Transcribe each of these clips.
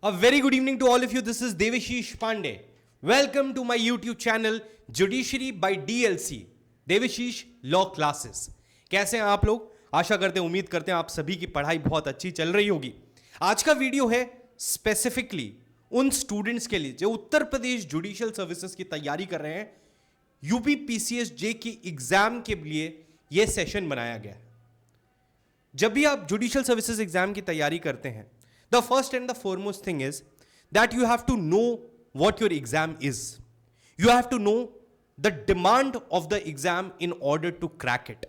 A very good evening to all of you. This is Devashish Pandey. Welcome to my YouTube channel Judiciary by DLC, Deveshish law classes. कैसे हैं आप लोग? आशा करते हैं, उम्मीद करते हैं आप सभी की पढ़ाई बहुत अच्छी चल रही होगी। आज का वीडियो है स्पेसिफिकली उन स्टूडेंट्स के लिए जो उत्तर प्रदेश जुडिशियल सर्विसेज की तैयारी कर रहे हैं। यूपी पीसीएसजे की एग्जाम के लिए यह सेशन बनाया गया है। जब भी आप जुडिशियल सर्विसेज एग्जाम की तैयारी करते हैं, the first and the foremost thing is that you have to know what your exam is. You have to know the demand of the exam in order to crack it.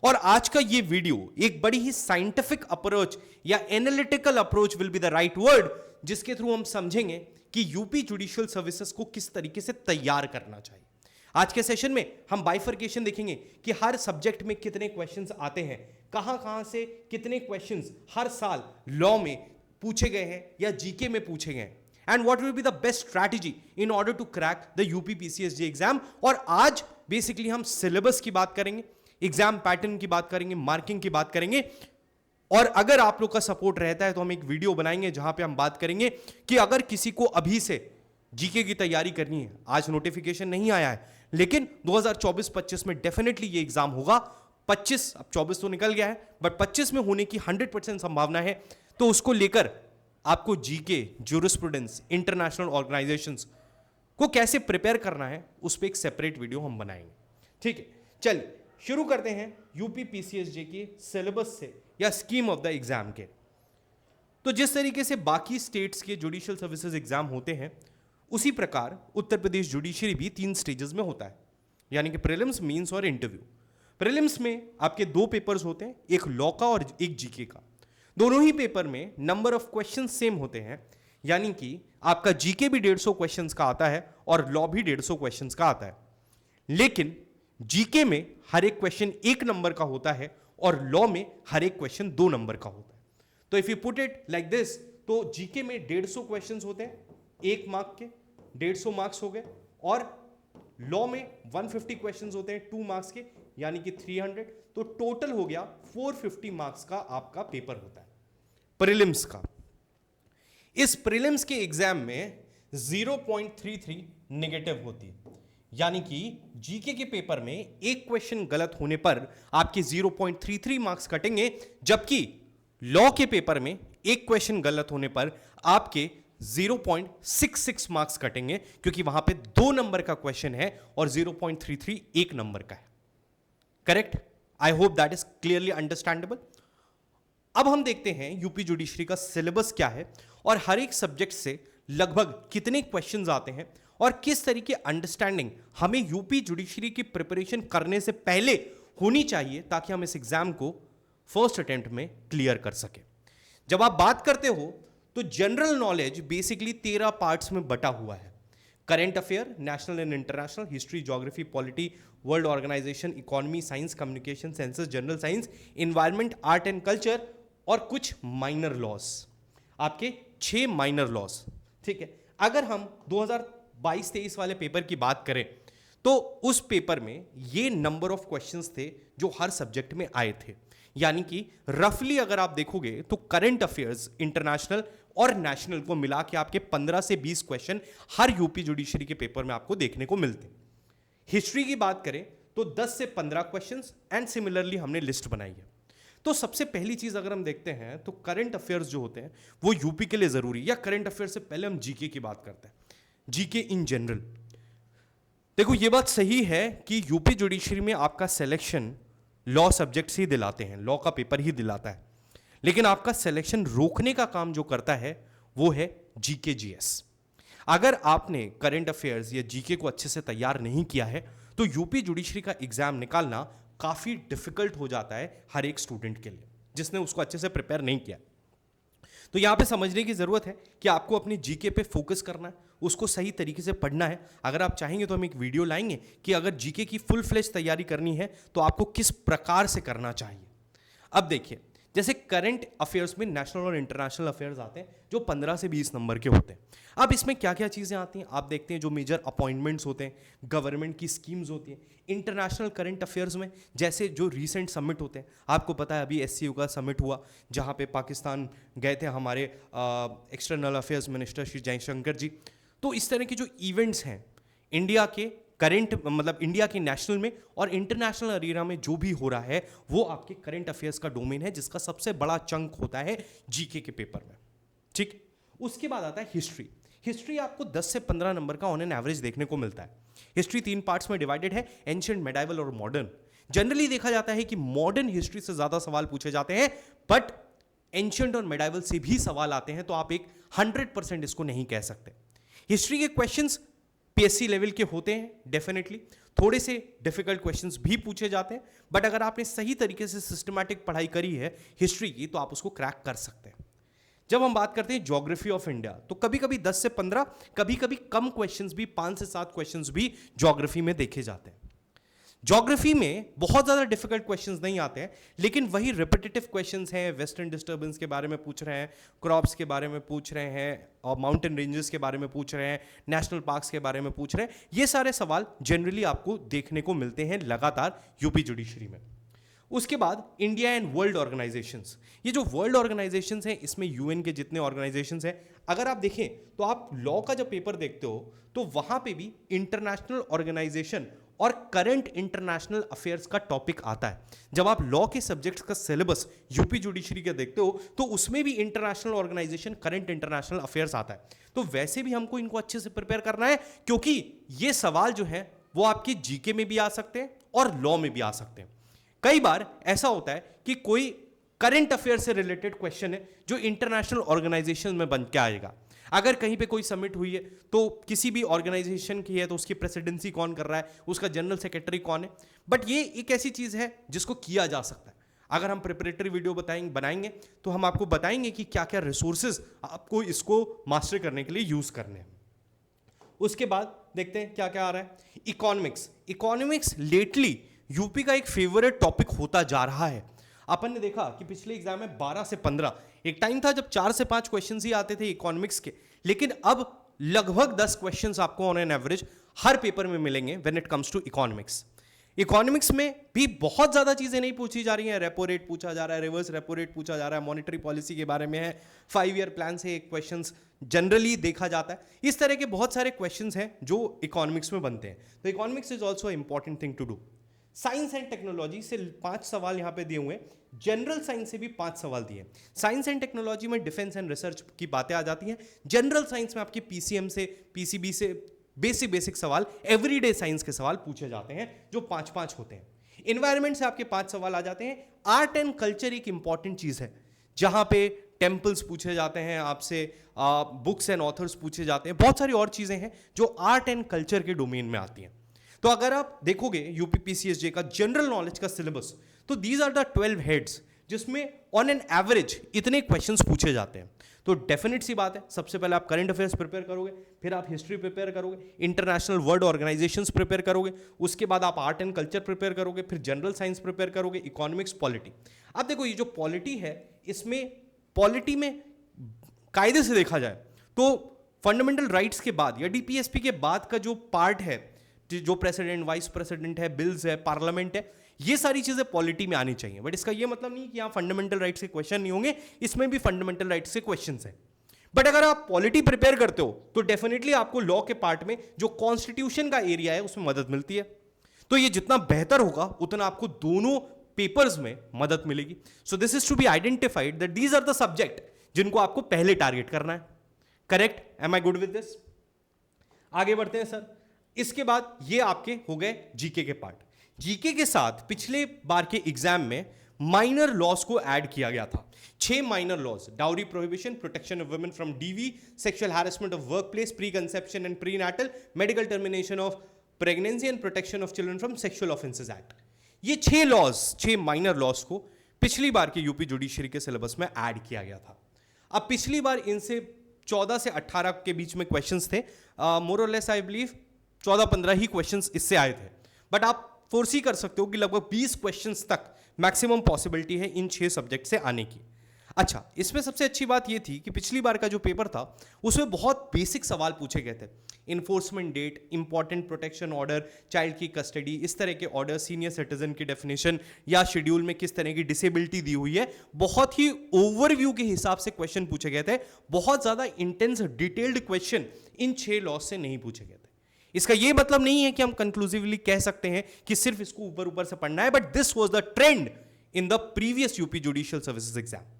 और आज का ये video एक बड़ी ही scientific approach या analytical approach will be the right word, जिसके through हम समझेंगे कि यूपी जुडिशियल सर्विसेज को किस तरीके से तैयार करना चाहिए। आज के सेशन में हम बाइफर्केशन देखेंगे कि हर सब्जेक्ट में कितने क्वेश्चंस आते हैं, कहां से कितने क्वेश्चंस हर साल लॉ में पूछे गए हैं या जीके में पूछे गए हैं, and what will be the best strategy in order to crack the UP PCSJ exam. और आज बेसिकली हम सिलेबस की बात करेंगे, एग्जाम पैटर्न की बात करेंगे, मार्किंग की बात करेंगे। और अगर आप लोग का सपोर्ट रहता है तो हम एक वीडियो बनाएंगे जहां पे हम बात करेंगे कि अगर किसी को अभी से जीके की तैयारी करनी है, आज नोटिफिकेशन नहीं आया है लेकिन 2024-25 में डेफिनेटली ये एग्जाम होगा। 25, अब 24 तो निकल गया है, बट 25 में होने की 100% संभावना है। तो उसको लेकर आपको जीके, ज्यूरिस्प्रूडेंस, इंटरनेशनल ऑर्गेनाइजेशंस को कैसे प्रिपेयर करना है, उस पर एक सेपरेट वीडियो हम बनाएंगे। ठीक है, चलिए शुरू करते हैं यूपी पीसीएसजे के सिलेबस से या स्कीम ऑफ द एग्जाम के। तो जिस तरीके से बाकी स्टेट्स के जुडिशियल सर्विसेज एग्जाम होते हैं, उसी प्रकार उत्तर प्रदेश जुडिशरी भी 3 स्टेजेस में होता है, यानी कि प्रीलिम्स, मेंस और इंटरव्यू। प्रीलिम्स में आपके 2 पेपर्स होते हैं, एक लॉ का और एक जीके का। दोनों ही पेपर में नंबर ऑफ क्वेश्चन सेम होते हैं, यानी कि आपका जीके भी 150 क्वेश्चंस का आता है और लॉ भी 150 क्वेश्चंस का आता है। लेकिन जीके में हर एक क्वेश्चन 1 नंबर का होता है और लॉ में हर एक क्वेश्चन 2 नंबर का होता है। तो if you put it like this, तो जीके में 150 क्वेश्चंस होते हैं, 1 मार्क के 150 मार्क्स हो गए, और लॉ में 150 क्वेश्चंस होते हैं 2 मार्क्स के, यानी कि 300। तो टोटल हो गया 450 मार्क्स का आपका पेपर होता है प्रीलिम्स का। इस प्रीलिम्स के एग्जाम में 0.33 नेगेटिव होती है, यानी कि जीके के पेपर में एक क्वेश्चन गलत होने पर आपके 0.33 मार्क्स कटेंगे, जबकि लॉ के पेपर में एक क्वेश्चन गलत होने पर आपके 0.66 मार्क्स कटेंगे, क्योंकि वहां पे 2 नंबर का क्वेश्चन है और 0.33 1 नंबर का है। Correct? I hope that is clearly understandable. अब हम देखते हैं यूपी जुडिशरी का सिलेबस क्या है और हर एक सब्जेक्ट से लगभग कितने क्वेश्चंस आते हैं और किस तरीके अंडरस्टैंडिंग हमें यूपी जुडिशरी की प्रिपरेशन करने से पहले होनी चाहिए, ताकि हम इस एग्जाम को फर्स्ट अटेम्प्ट में क्लियर कर सके। जब आप बात करते हो तो जनरल नॉलेज बेसिकली 13 पार्ट्स में बटा हुआ है। Current affair, national and international, history, geography, polity, world organisation, economy, science, communication, census, general science, environment, art and culture और कुछ माइनर लॉस, आपके 6 माइनर लॉस। ठीक है, अगर हम 2022-23 वाले पेपर की बात करें तो उस पेपर में ये नंबर ऑफ क्वेश्चंस थे जो हर सब्जेक्ट में आए थे, यानी कि रफली अगर आप देखोगे तो करंट अफेयर्स, इंटरनेशनल और नेशनल को मिला के आपके 15 से 20 क्वेश्चन हर यूपी जुडिशरी के पेपर में आपको देखने को मिलते हैं। हिस्ट्री की बात करें तो 10 से 15 क्वेश्चंस, एंड सिमिलरली हमने लिस्ट बनाई है। तो सबसे पहली चीज अगर हम देखते हैं तो करंट अफेयर्स जो होते हैं वो यूपी के लिए जरूरी, या करंट अफेयर्स से पहले हम जीके की बात करते हैं, जीके इन जनरल। देखो, ये बात सही है कि यूपी जुडिशरी में आपका सिलेक्शन लॉ सब्जेक्ट ही दिलाते हैं, लॉ का पेपर ही दिलाता है, लेकिन आपका सिलेक्शन रोकने का काम जो करता है वो है जीके जीएस। अगर आपने करंट अफेयर्स या जीके को अच्छे से तैयार नहीं किया है तो यूपी जुडिशरी का एग्जाम निकालना काफी डिफिकल्ट हो जाता है हर एक स्टूडेंट के लिए जिसने उसको अच्छे से प्रिपेयर नहीं किया। तो यहां पे समझने की जरूरत है कि आपको अपनी जीके पे फोकस करना है, उसको सही तरीके से पढ़ना है। अगर आप चाहेंगे तो हम एक वीडियो लाएंगे कि अगर जीके की फुल फ्लेज तैयारी करनी है तो आपको किस प्रकार से करना चाहिए। अब देखिए, जैसे करंट अफेयर्स में नेशनल और इंटरनेशनल अफेयर्स आते हैं जो 15 से 20 नंबर के होते हैं। अब इसमें क्या क्या चीज़ें आती हैं आप देखते हैं, जो मेजर अपॉइंटमेंट्स होते हैं, गवर्नमेंट की स्कीम्स होती हैं। इंटरनेशनल करंट अफेयर्स में जैसे जो रीसेंट समिट होते हैं, आपको पता है अभी SCO का समिट हुआ जहाँ पे पाकिस्तान गए थे हमारे external affairs minister Shri Jaishankar ji. तो इस तरह के जो इवेंट्स हैं इंडिया के करंट मतलब इंडिया के नेशनल में और इंटरनेशनल अरीना में जो भी हो रहा है वो आपके करंट अफेयर्स का डोमेन है, जिसका सबसे बड़ा चंक होता है जीके के पेपर में। ठीक, उसके बाद आता है हिस्ट्री। हिस्ट्री आपको 10 से 15 नंबर का ऑन एन एवरेज देखने को मिलता है। हिस्ट्री 3 पार्ट्स में डिवाइडेड है, एंशिएंट, मेडाइवल और मॉडर्न। जनरली देखा जाता है कि मॉडर्न हिस्ट्री से ज्यादा सवाल पूछे जाते हैं, बट एंशिएंट और मेडाइवल से भी सवाल आते हैं, तो आप एक 100% इसको नहीं कह सकते। हिस्ट्री के क्वेश्चंस PSC लेवल के होते हैं, डेफिनेटली थोड़े से डिफिकल्ट क्वेश्चंस भी पूछे जाते हैं, बट अगर आपने सही तरीके से सिस्टमैटिक पढ़ाई करी है हिस्ट्री की तो आप उसको क्रैक कर सकते हैं। जब हम बात करते हैं ज्योग्राफी ऑफ इंडिया, तो कभी कभी 10 से 15, कभी कभी कम क्वेश्चंस भी 5 से 7 क्वेश्चंस भी ज्योग्राफी में देखे जाते हैं। ज्योग्राफी में बहुत ज़्यादा डिफिकल्ट क्वेश्चंस नहीं आते हैं, लेकिन वही रिपीटेटिव क्वेश्चंस हैं। वेस्टर्न डिस्टर्बेंस के बारे में पूछ रहे हैं, क्रॉप्स के बारे में पूछ रहे हैं, और माउंटेन रेंजेस के बारे में पूछ रहे हैं, नेशनल पार्क्स के बारे में पूछ रहे हैं। ये सारे सवाल जनरली आपको देखने को मिलते हैं लगातार यूपी जुडिशरी में। उसके बाद इंडिया एंड वर्ल्ड ऑर्गेनाइजेशंस। ये जो वर्ल्ड ऑर्गेनाइजेशंस हैं इसमें UN के जितने ऑर्गेनाइजेशंस हैं, अगर आप देखें तो आप लॉ का जब पेपर देखते हो तो वहां पे भी इंटरनेशनल ऑर्गेनाइजेशन और करंट इंटरनेशनल अफेयर्स का टॉपिक आता है। जब आप लॉ के सब्जेक्ट्स का सिलेबस यूपी जुडिशरी का देखते हो तो उसमें भी international organisation, current international affairs आता है। तो वैसे भी हमको इनको अच्छे से प्रिपेयर करना है, क्योंकि ये सवाल जो है वो आपके जीके में भी आ सकते हैं और लॉ में भी आ सकते हैं। कई बार ऐसा होता है कि कोई करंट अफेयर से रिलेटेड क्वेश्चन है जो इंटरनेशनल ऑर्गेनाइजेशन में बन के आएगा। अगर कहीं पे कोई समिट हुई है तो किसी भी ऑर्गेनाइजेशन की है तो उसकी प्रेसिडेंसी कौन कर रहा है, उसका जनरल सेक्रेटरी कौन है। बट ये एक ऐसी चीज है जिसको किया जा सकता है। अगर हम प्रिपरेटरी वीडियो बनाएंगे तो हम आपको बताएंगे कि क्या क्या रिसोर्सेज आपको इसको मास्टर करने के लिए यूज करने हैं। उसके बाद देखते हैं क्या क्या आ रहा है। इकोनॉमिक्स। इकोनॉमिक्स लेटली यूपी का एक फेवरेट टॉपिक होता जा रहा है। अपन ने देखा कि पिछले एग्जाम में 12 से 15, एक टाइम था जब 4 से 5 क्वेश्चंस ही आते थे इकोनॉमिक्स के, लेकिन अब लगभग 10 क्वेश्चंस आपको ऑन एन एवरेज हर पेपर में मिलेंगे when it comes to economics. Economics में भी बहुत ज्यादा चीजें नहीं पूछी जा रही हैं। रेपो रेट पूछा जा रहा है, रिवर्स रेपो रेट पूछा जा रहा है, मॉनेटरी पॉलिसी के बारे में है, 5 ईयर प्लान से एक क्वेश्चंस जनरली देखा जाता है। इस तरह के बहुत सारे क्वेश्चंस हैं जो इकोनॉमिक्स में बनते हैं। तो economics is also important thing to do. Science and technology से 5 सवाल यहां पे दिए हुए हैं, जनरल साइंस से भी 5 सवाल दिए। साइंस एंड टेक्नोलॉजी में डिफेंस एंड रिसर्च की बातें आ जाती हैं। जनरल साइंस में आपके PCM से, PCB से बेसिक सवाल, एवरीडे साइंस के सवाल पूछे जाते हैं जो 5-5 होते हैं। इन्वायरमेंट से आपके 5 सवाल आ जाते हैं। आर्ट एंड कल्चर एक इंपॉर्टेंट चीज है जहां पे टेम्पल्स पूछे जाते हैं आपसे, बुक्स एंड ऑथर्स पूछे जाते हैं, बहुत सारी और चीजें हैं जो आर्ट एंड कल्चर के डोमेन में आती हैं। तो अगर आप देखोगे यूपी PCSJ का जनरल नॉलेज का सिलेबस, तो दीज आर द 12 हेड्स जिसमें ऑन एन एवरेज इतने क्वेश्चंस पूछे जाते हैं। तो डेफिनेट सी बात है, सबसे पहले आप करंट अफेयर्स प्रिपेयर करोगे, फिर आप हिस्ट्री प्रिपेयर करोगे, इंटरनेशनल वर्ल्ड ऑर्गेनाइजेशंस प्रिपेयर करोगे, उसके बाद आप आर्ट एंड कल्चर प्रिपेयर करोगे, फिर जनरल साइंस प्रिपेयर करोगे, इकोनॉमिक्स, पॉलिटी। अब देखो ये जो पॉलिटी है, इसमें पॉलिटी में कायदे से देखा जाए तो फंडामेंटल राइट्स के बाद या DPSP के बाद का जो पार्ट है, जो प्रेसिडेंट, वाइस प्रेसिडेंट है, बिल्स है, पार्लियामेंट है, ये सारी चीजें पॉलिटी में आनी चाहिए। बट इसका ये मतलब नहीं कि यहां फंडामेंटल राइट्स के क्वेश्चन नहीं होंगे, इसमें भी फंडामेंटल राइट्स के क्वेश्चंस हैं। बट अगर आप पॉलिटी प्रिपेयर करते हो तो डेफिनेटली आपको लॉ के पार्ट में जो कॉन्स्टिट्यूशन का एरिया है उसमें मदद मिलती है। तो ये जितना बेहतर होगा उतना आपको दोनों पेपर्स में मदद मिलेगी। So this is to be identified that these are the subject जिनको आपको पहले टारगेट करना है। Correct? Am I good with this? आगे बढ़ते हैं सर। इसके बाद ये आपके हो गए जीके के पार्ट। जीके के साथ पिछले बार के एग्जाम में माइनर लॉस को ऐड किया गया था। 6 minor loss: dowry prohibition, protection of women from DV, sexual harassment of work place, pre conception and pre natal, medical termination of pregnancy and protection of children from sexual offences act. ये 6 loss, 6 minor loss को पिछली बार के UP judiciary के syllabus में add किया गया था। अब पिछली बार इनसे 14 से 18 के बीच में क्वेश्चंस थे, मोर और less I believe 14-15 he questions इससे आए थे। बट आप फोर्सी कर सकते हो कि लगभग 20 क्वेश्चंस तक मैक्सिमम पॉसिबिलिटी है इन 6 सब्जेक्ट से आने की। अच्छा, इसमें सबसे अच्छी बात यह थी कि पिछली बार का जो पेपर था उसमें बहुत बेसिक सवाल पूछे गए थे। Enforcement date, important protection order, child की कस्टडी, इस तरह के ऑर्डर, सीनियर सिटीजन की डेफिनेशन या शेड्यूल में किस तरह की डिसेबिलिटी दी हुई है, बहुत ही ओवरव्यू के हिसाब से क्वेश्चन पूछे गए थे। बहुत ज्यादा intense detailed question in 6 laws से नहीं पूछे गए थे। इसका यह मतलब नहीं है कि हम कंक्लूसिवली कह सकते हैं कि सिर्फ इसको ऊपर ऊपर से पढ़ना है, but this was the trend in the previous UP judicial services exam.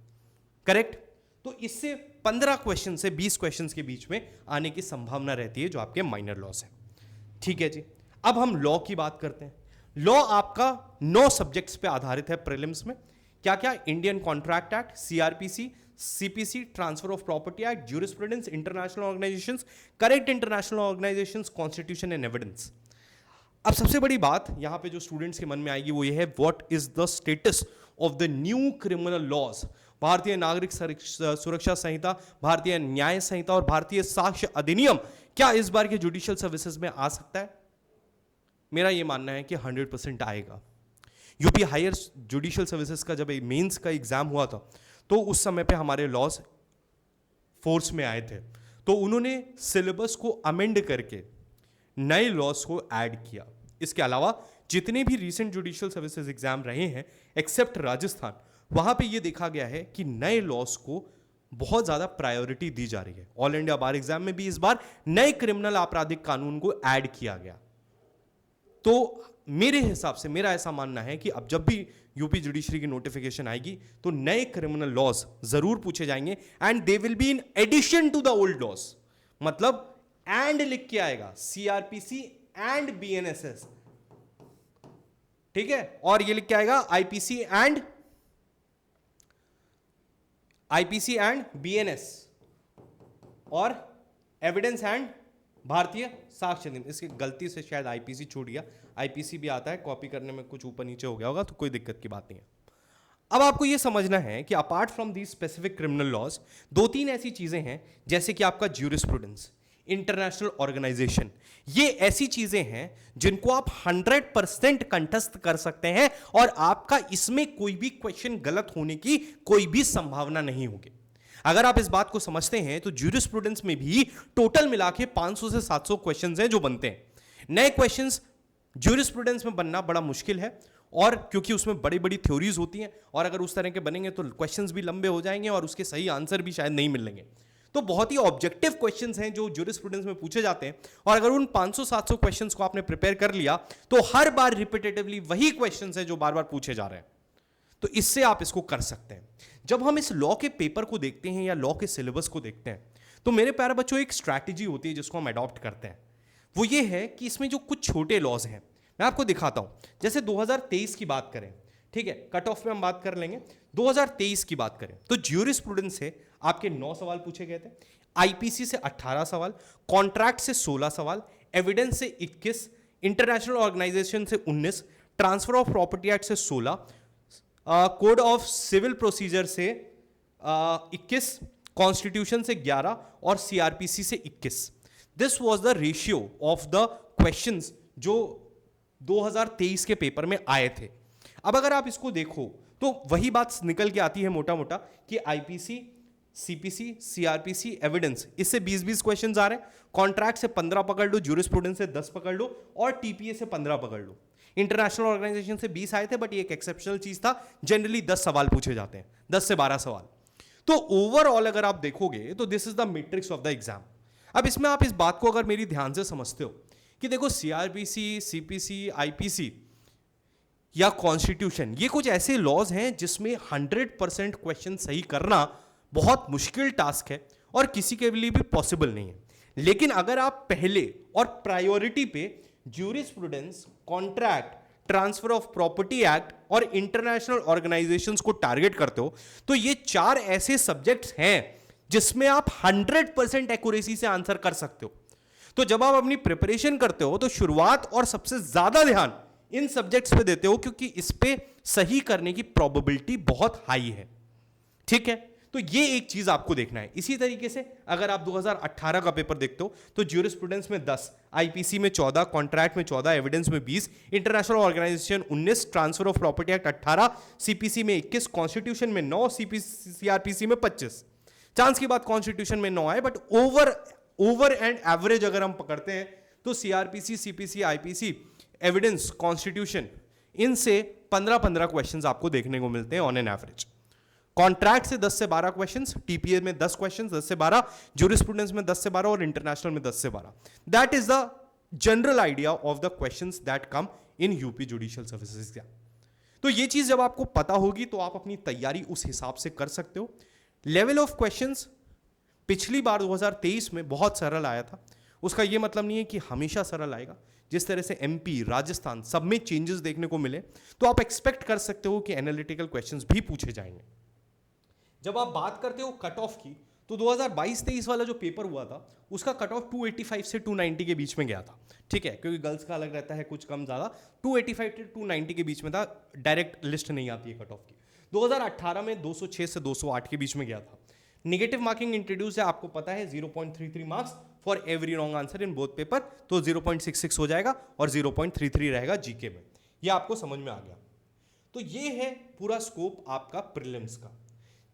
Correct? तो इससे 15 क्वेश्चन से 20 क्वेश्चन के बीच में आने की संभावना रहती है जो आपके माइनर लॉस है। ठीक है जी, अब हम लॉ की बात करते हैं। लॉ आपका 9 सब्जेक्ट्स पे आधारित है प्रीलिम्स में। क्या क्या? Indian contract act, CrPC, CPC, transfer of property act, jurisprudence, international organisations, correct international organisations, constitution and evidence. अब सबसे बड़ी बात यहां पे जो स्टूडेंट्स के मन में आएगी वो ये है, what is the status of the new criminal laws? Bharatiya Nagarik सुरक्षा संहिता, भारतीय न्याय संहिता और भारतीय साक्ष्य अधिनियम क्या इस बार के जुडिशियल सर्विसेज में आ सकता है? मेरा यह मानना है कि 100% आएगा। यूपी हायर जुडिशियल सर्विसेज का जब मेंस का एग्जाम हुआ था तो उस समय पे हमारे लॉज फोर्स में आए थे, तो उन्होंने सिलेबस को अमेंड करके नए लॉज को ऐड किया। इसके अलावा जितने भी रीसेंट जुडिशियल सर्विसेज एग्जाम रहे हैं एक्सेप्ट राजस्थान, वहां पे ये देखा गया है कि नए लॉज को बहुत ज्यादा प्रायोरिटी दी जा रही है। ऑल इंडिया बार एग्जाम में भी इस बार नए क्रिमिनल आपराधिक कानून को ऐड किया गया। तो मेरे हिसाब से मेरा ऐसा मानना है कि अब जब भी यूपी जुडिशरी की नोटिफिकेशन आएगी तो नए क्रिमिनल लॉज जरूर पूछे जाएंगे and they will be in addition to the old laws. मतलब एंड लिख के आएगा, सीआरपीसी एंड बीएनएसएस, ठीक है, और ये लिख के आएगा आईपीसी एंड बीएनएस और एविडेंस एंड भारतीय साक्ष्य अधिनियम। इसकी गलती से शायद आईपीसी छूट गया, आईपीसी भी आता है, कॉपी करने में कुछ ऊपर नीचे हो गया होगा, तो कोई दिक्कत की बात नहीं है। अब आपको यह समझना है कि apart from the specific criminal laws 2-3 ऐसी चीजें हैं जैसे कि आपका ज्यूरिस्प्रूडेंस, इंटरनेशनल ऑर्गेनाइजेशन। ये ऐसी चीजें हैं जिनको आप 100% कंठस्थ कर सकते हैं और आपका इसमें कोई भी क्वेश्चन गलत होने की कोई भी संभावना नहीं होगी। अगर आप इस बात को समझते हैं तो ज्यूरिस्प्रूडेंस में भी टोटल मिला के 500 से 700 क्वेश्चंस हैं जो बनते हैं। नए क्वेश्चंस ज्यूरिस्प्रूडेंस में बनना बड़ा मुश्किल है, और क्योंकि उसमें बड़ी बड़ी थ्योरीज होती हैं, और अगर उस तरह के बनेंगे तो क्वेश्चंस भी लंबे हो जाएंगे और उसके सही आंसर भी शायद नहीं मिलेंगे। तो बहुत ही ऑब्जेक्टिव क्वेश्चंस हैं जो ज्यूरिस्प्रूडेंस में पूछे जाते हैं, और अगर उन 500-700 क्वेश्चंस को आपने प्रिपेयर कर लिया तो हर बार रिपीटेटिवली वही क्वेश्चंस हैं जो बार बार पूछे जा रहे हैं। तो इससे आप इसको कर सकते हैं। जब हम इस लॉ के पेपर को देखते हैं या लॉ के सिलेबस को देखते हैं तो मेरे प्यारे बच्चों एक स्ट्रैटेजी होती है जिसको हम अडॉप्ट करते हैं। वो ये है कि इसमें जो कुछ छोटे लॉज हैं मैं आपको दिखाता हूं। जैसे 2023 की बात करें, ठीक है, कट ऑफ में हम बात कर लेंगे। 2023 की बात करें तो ज्यूरिस्प्रूडेंस से आपके 9 सवाल पूछे गए थे, आईपीसी से 18 सवाल, कॉन्ट्रैक्ट से 16 सवाल, एविडेंस से 21, इंटरनेशनल ऑर्गेनाइजेशन से 19, ट्रांसफर ऑफ प्रॉपर्टी एक्ट से 16, कोड ऑफ सिविल प्रोसीजर से 21, कॉन्स्टिट्यूशन से 11 और सीआरपीसी से 21। This was the ratio of the questions जो 2023 के पेपर में आए थे। अब अगर आप इसको देखो तो वही बात निकल के आती है मोटा मोटा कि आईपीसी, सीपीसी, सीआरपीसी, एविडेंस, इससे 20-20 क्वेश्चंस आ रहे हैं। कॉन्ट्रैक्ट से 15 पकड़ लो, ज्यूरिस्प्रूडेंस से 10 पकड़ लो और टीपीए से 15 पकड़ लो। इंटरनेशनल ऑर्गेनाइजेशन से 20 आए थे, बट ये एक एक्सेप्शनल चीज था। जनरली 10 सवाल पूछे जाते हैं, 10 से 12 सवाल। तो ओवरऑल अगर आप देखोगे तो this is the matrix of the exam. अब इसमें आप इस बात को अगर मेरी ध्यान से समझते हो कि देखो सीआरपीसी, सीपीसी, आईपीसी या कॉन्स्टिट्यूशन, ये कुछ ऐसे लॉज हैं जिसमें 100% क्वेश्चन सही करना बहुत मुश्किल टास्क है और किसी के लिए भी पॉसिबल नहीं है। लेकिन अगर आप पहले और प्रायोरिटी पे jurisprudence, contract, transfer of property act और इंटरनेशनल ऑर्गेनाइजेशंस को टारगेट करते हो तो ये 4 ऐसे सब्जेक्ट्स हैं जिसमें आप 100% एक्यूरेसी से आंसर कर सकते हो। तो जब आप अपनी प्रिपरेशन करते हो तो शुरुआत और सबसे ज्यादा ध्यान इन सब्जेक्ट्स पे देते हो क्योंकि इस पे सही करने की प्रोबेबिलिटी बहुत हाई है। ठीक है, तो ये एक चीज आपको देखना है। इसी तरीके से अगर आप 2018 का पेपर देखते हो तो ज्यूरिस्प्रूडेंस में 10, आईपीसी में 14, कॉन्ट्रैक्ट में 14, एविडेंस में 20, international organisation 19, transfer of property act 18, CPC में 21, कॉन्स्टिट्यूशन में 9, सीआरपीसी में 25। चांस की बात कॉन्स्टिट्यूशन में 9 आए, बट ओवर एंड एवरेज अगर हम पकड़ते हैं तो CrPC, CPC, IPC, evidence, constitution, इनसे 15-15 क्वेश्चंस आपको देखने को मिलते हैं ऑन एन एवरेज। कॉन्ट्रैक्ट से 10 से 12 क्वेश्चंस, टीपीए में 10 क्वेश्चंस 10 से 12, ज्यूरिस्प्रूडेंस में 10 से 12 और इंटरनेशनल में 10 से 12। That is the general idea of the questions that come in UP judicial services exam. तो ये चीज जब आपको पता होगी तो आप अपनी तैयारी उस हिसाब से कर सकते हो। लेवल ऑफ क्वेश्चंस पिछली बार 2023 में बहुत सरल आया था, उसका यह मतलब नहीं है कि हमेशा सरल आएगा। जिस तरह से एमपी, राजस्थान सब में चेंजेस देखने को मिले तो आप एक्सपेक्ट कर सकते हो कि एनालिटिकल क्वेश्चंस भी पूछे जाएंगे। जब आप बात करते हो कट ऑफ की तो 2022-23 वाला जो पेपर हुआ था उसका कट ऑफ 285 से 290 के बीच में गया था, ठीक है, क्योंकि गर्ल्स का अलग रहता है कुछ कम ज़्यादा, 285 से 290 के बीच में था, डायरेक्ट लिस्ट नहीं आती है कट ऑफ की। 2018 में 206 से 208 के बीच में गया था। नेगेटिव मार्किंग इंट्रोड्यूस है, आपको पता है 0.33 marks for every wrong answer in both paper, तो 0.66 हो जाएगा और 0.33 रहेगा जीके में। ये आपको समझ में आ गया। तो ये है पूरा स्कोप आपका प्रीलिम्स का।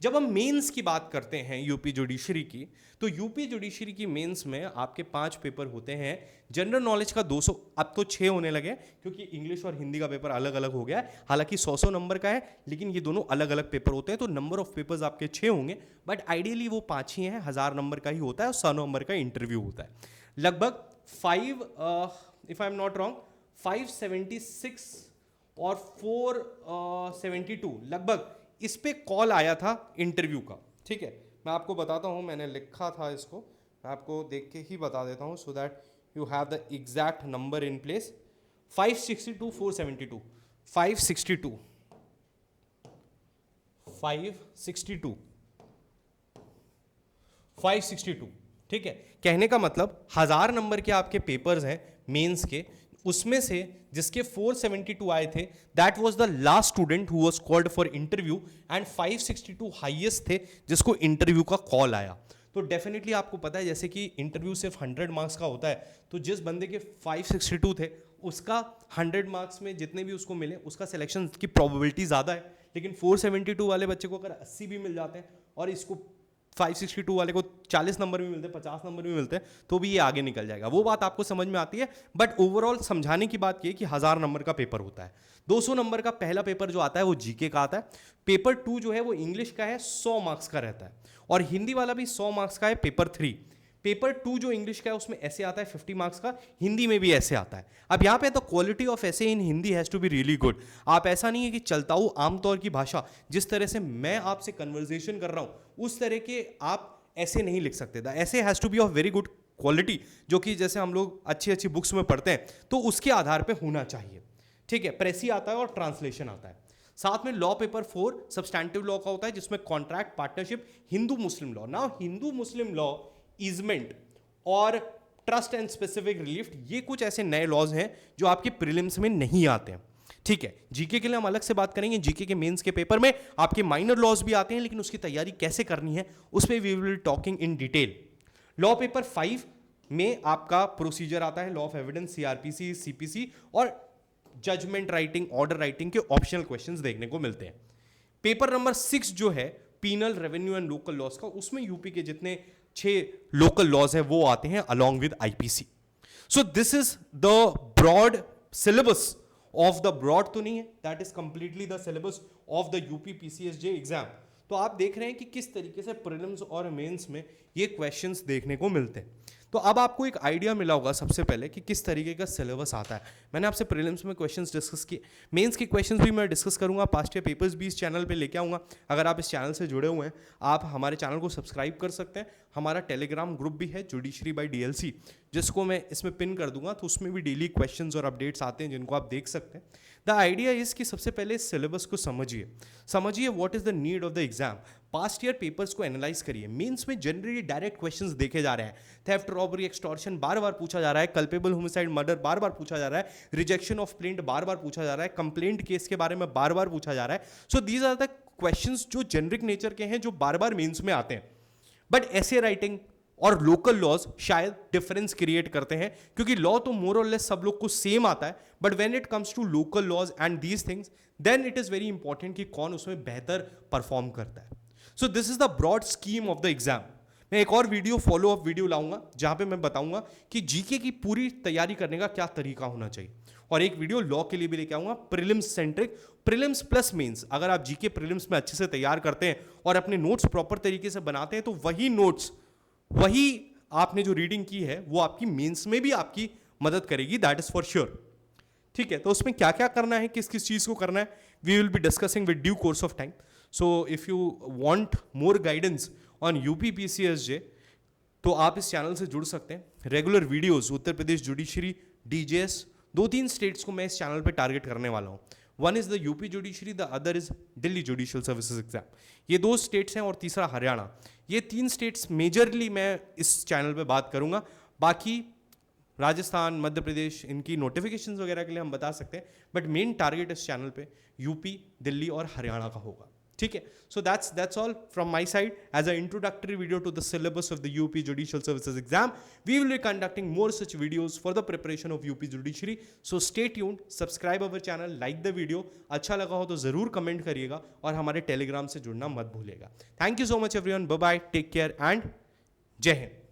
जब हम मेंस की बात करते हैं यूपी जुडिशरी की, तो यूपी जुडिशरी की मेंस में आपके 5 पेपर होते हैं। जनरल नॉलेज का 200, अब तो 6 होने लगे क्योंकि इंग्लिश और हिंदी का पेपर अलग अलग हो गया है। हालांकि 100 नंबर का है, लेकिन ये दोनों अलग अलग पेपर होते हैं, तो नंबर ऑफ पेपर्स आपके 6 होंगे, बट आइडियली वो 5 ही हैं। 1000 नंबर का ही होता है और 100 नंबर का इंटरव्यू होता है। लगभग 5 if I am not wrong 576 और 472 लगभग इस पे कॉल आया था इंटरव्यू का, ठीक है। मैं आपको बताता हूँ, मैंने लिखा था इसको, मैं आपको देख के ही बता देता हूँ so that you have the exact number in place. 562 472 562 562 562, ठीक है। कहने का मतलब 1000 नंबर के आपके पेपर्स हैं मेंस के, उसमें से जिसके 472 आए थे that was the last student who was called for interview, and 562 highest थे जिसको इंटरव्यू का कॉल आया। तो डेफिनेटली आपको पता है जैसे कि इंटरव्यू सिर्फ 100 मार्क्स का होता है, तो जिस बंदे के 562 थे उसका 100 मार्क्स में जितने भी उसको मिले उसका सिलेक्शन की प्रोबेबिलिटी ज़्यादा है। लेकिन 472 वाले बच्चे को अगर 80 भी मिल जाते हैं और इसको 562 वाले को 40 नंबर भी मिलते हैं, 50 नंबर भी मिलते हैं, तो भी ये आगे निकल जाएगा। वो बात आपको समझ में आती है, बट ओवरऑल समझाने की बात ये कि 1000 नंबर का पेपर होता है। 200 नंबर का पहला पेपर जो आता है वो जीके का आता है। पेपर 2 जो है वो इंग्लिश का है, 100 मार्क्स का रहता है, और हिंदी वाला भी 100 मार्क्स का है। पेपर 3 पेपर 2 जो इंग्लिश का है उसमें ऐसे आता है 50 मार्क्स का, हिंदी में भी ऐसे आता है। अब यहाँ पे तो quality of essay in Hindi has to be really good. आप ऐसा नहीं है कि चलता हूँ आमतौर की भाषा, जिस तरह से मैं आपसे कन्वर्सेशन कर रहा हूँ उस तरह के आप ऐसे नहीं लिख सकते था। ऐसे has to be of very good quality, जो कि जैसे हम लोग अच्छी अच्छी बुक्स में पढ़ते हैं तो उसके आधार पर होना चाहिए, ठीक है। प्रेसी आता है और ट्रांसलेशन आता है। साथ में लॉ पेपर 4 सब्सटैंटिव लॉ का होता है, जिसमें कॉन्ट्रैक्ट, पार्टनरशिप, हिंदू मुस्लिम लॉ। नाउ हिंदू मुस्लिम लॉ, ईजमेंट और ट्रस्ट एंड स्पेसिफिक रिलीफ, ये कुछ ऐसे नए लॉज हैं जो आपके प्रीलिम्स में नहीं आते हैं, ठीक है। जीके के लिए हम अलग से बात करेंगे। जीके के मेंस के पेपर में आपके माइनर लॉज भी आते हैं, लेकिन उसकी तैयारी कैसे करनी है उस पर we will talking in detail. Law paper 5 में आपका प्रोसीजर आता है, law of evidence, CRPC, CPC और जजमेंट राइटिंग, ऑर्डर राइटिंग के ऑप्शनल क्वेश्चंस देखने को मिलते हैं। पेपर नंबर 6 जो है penal, revenue and local laws का, उसमें यूपी के जितने 6 लोकल लॉज है वो आते हैं along with IPC. So this is the broad syllabus of the, broad तो नहीं है, that is completely the syllabus of the UP PCSJ exam. तो आप देख रहे हैं कि किस तरीके से प्रीलिम्स और मेंस में ये क्वेश्चंस देखने को मिलते हैं। तो अब आपको एक आइडिया मिला होगा सबसे पहले कि किस तरीके का सिलेबस आता है। मैंने आपसे प्रीलिम्स में क्वेश्चंस डिस्कस किए, मेंस के क्वेश्चंस भी मैं डिस्कस करूंगा, पास्ट ईयर पेपर्स भी इस चैनल पे लेके आऊँगा। अगर आप इस चैनल से जुड़े हुए हैं, आप हमारे चैनल को सब्सक्राइब कर सकते हैं। हमारा टेलीग्राम ग्रुप भी है जुडिशरी बाय डीएलसी, जिसको मैं इसमें पिन कर दूंगा, तो उसमें भी डेली क्वेश्चंस और अपडेट्स आते हैं जिनको आप देख सकते हैं। द आइडिया इज कि सबसे पहले सिलेबस को समझिए what is the need of the exam. Past year papers को एनालाइज करिए। मेंस में जनरली डायरेक्ट क्वेश्चंस देखे जा रहे हैं, थेफ्ट, रॉबरी, एक्सटॉर्शन बार बार पूछा जा रहा है, कल्पेबल होमिसाइड, मर्डर बार बार पूछा जा रहा है, रिजेक्शन ऑफ प्लेंट बार बार पूछा जा रहा है, कंप्लेंट केस के बारे में बार बार पूछा जा रहा है। So these are the questions जो जेनरिक नेचर के हैं, जो बार बार मेंस में आते हैं, बट ऐसे राइटिंग और लोकल लॉज शायद डिफरेंस क्रिएट करते हैं, क्योंकि लॉ तो मोर और लेस सब लोग को सेम आता है, but when it comes to local laws and these things, then it is very important कि कौन उसमें बेहतर परफॉर्म करता है. So this is the broad scheme of the exam. मैं एक और वीडियो, फॉलो अप वीडियो लाऊंगा जहां पे मैं बताऊंगा कि जीके की पूरी तैयारी करने का क्या तरीका होना चाहिए, और एक वीडियो लॉ के लिए भी लेके आऊंगा, prelims centric, prelims plus mains. अगर आप जीके प्रीलिम्स में अच्छे से तैयार करते हैं और अपने नोट्स प्रॉपर तरीके से बनाते हैं, तो वही नोट्स, वही आपने जो रीडिंग की है, वो आपकी मेंस में भी आपकी मदद करेगी, दैट इज फॉर श्योर. ठीक है, तो उसमें क्या क्या करना है, किस किस चीज़ को करना है, we will be discussing with due course of time. So if you want more guidance on UP PCSJ, तो आप इस चैनल से जुड़ सकते हैं. Regular videos, Uttar Pradesh judiciary, DJS, 2-3 states को मैं इस चैनल पे टारगेट करने वाला हूँ. One is the UP judiciary, the other is Delhi judicial services exam. ये 2 स्टेट्स हैं और तीसरा हरियाणा. ये 3 स्टेट्स मेजरली मैं इस चैनल पे बात करूंगा. बाकी राजस्थान, मध्य प्रदेश, इनकी नोटिफिकेशंस वगैरह के लिए हम बता सकते हैं, बट मेन टारगेट इस चैनल पे यूपी, दिल्ली और हरियाणा का होगा. ठीक है, so that's all from my side as a introductory video to the syllabus of the UP judicial services exam. We will be conducting more such videos for the preparation of UP judiciary. So stay tuned, subscribe our channel, like the video. अच्छा लगा हो तो जरूर comment करिएगा और हमारे Telegram से जुड़ना मत भूलिएगा. Thank you so much everyone, bye bye, take care and जय हिंद.